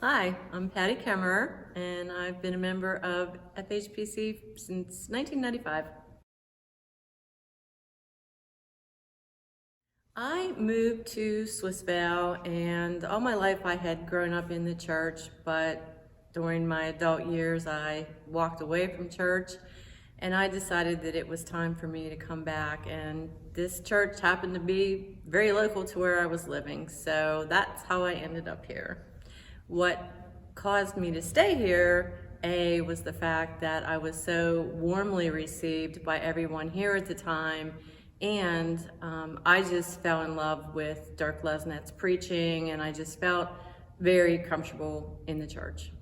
Hi, I'm Patty Kemerer, and I've been a member of FHPC since 1995. I moved to Swissvale, and all my life I had grown up in the church, but during my adult years I walked away from church, and I decided that it was time for me to come back, and this church happened to be very local to where I was living, so that's how I ended up here. What caused me to stay here, was the fact that I was so warmly received by everyone here at the time, and I just fell in love with Dirk Lesnet's preaching, and I just felt very comfortable in the church.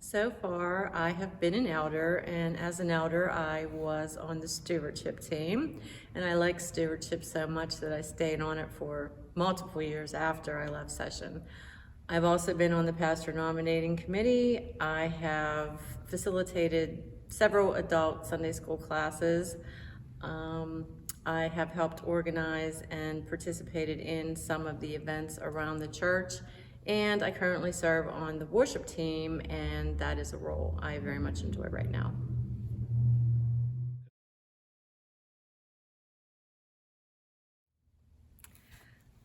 So far, I have been an elder, and as an elder, I was on the stewardship team, and I like stewardship so much that I stayed on it for multiple years after I left session. I've also been on the pastor nominating committee. I have facilitated several adult Sunday school classes. I have helped organize and participated in some of the events around the church, and I currently serve on the worship team, and that is a role I very much enjoy right now.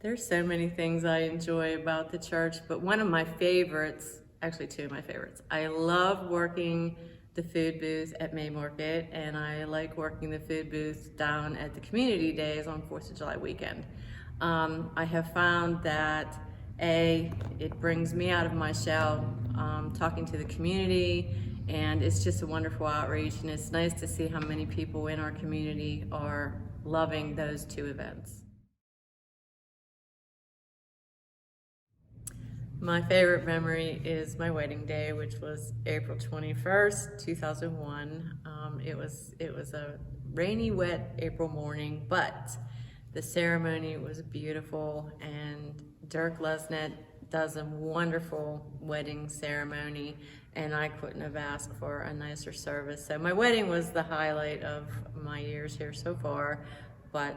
There's so many things I enjoy about the church, but one of my favorites, actually two of my favorites, I love working the food booth at May Market, and I like working the food booth down at the community days on 4th of July weekend. I have found that it brings me out of my shell, talking to the community, and it's just a wonderful outreach, and it's nice to see how many people in our community are loving those two events. My favorite memory is my wedding day, which was April 21st, 2001. It was a rainy, wet April morning, but the ceremony was beautiful, and Dirk Lesnet does a wonderful wedding ceremony, and I couldn't have asked for a nicer service. So my wedding was the highlight of my years here so far, but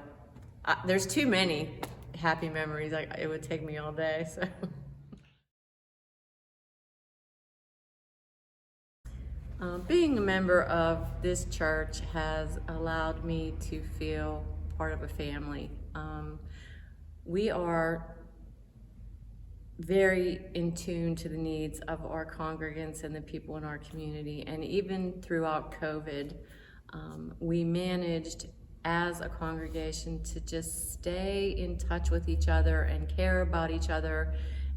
there's too many happy memories. It would take me all day, so. Being a member of this church has allowed me to feel part of a family. We are very in tune to the needs of our congregants and the people in our community, and even throughout COVID, we managed as a congregation to just stay in touch with each other and care about each other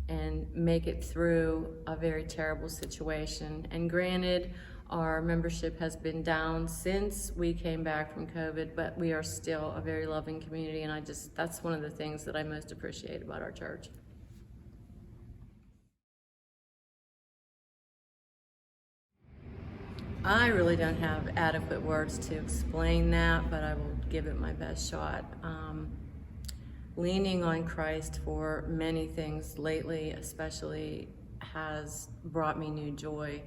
and make it through a very terrible situation. And granted, our membership has been down since we came back from COVID, but we are still a very loving community, and that's one of the things that I most appreciate about our church. I really don't have adequate words to explain that, but I will give it my best shot. Leaning on Christ for many things lately, especially, has brought me new joy.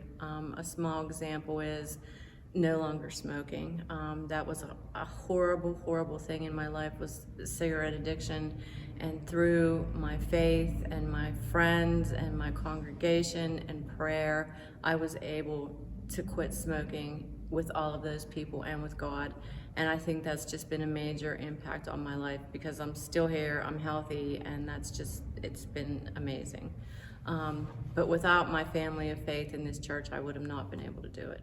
A small example is no longer smoking. That was a horrible, horrible thing in my life, was cigarette addiction. And through my faith and my friends and my congregation and prayer, I was able to quit smoking with all of those people and with God. And I think that's just been a major impact on my life, because I'm still here, I'm healthy, and it's been amazing. But without my family of faith in this church, I would have not been able to do it.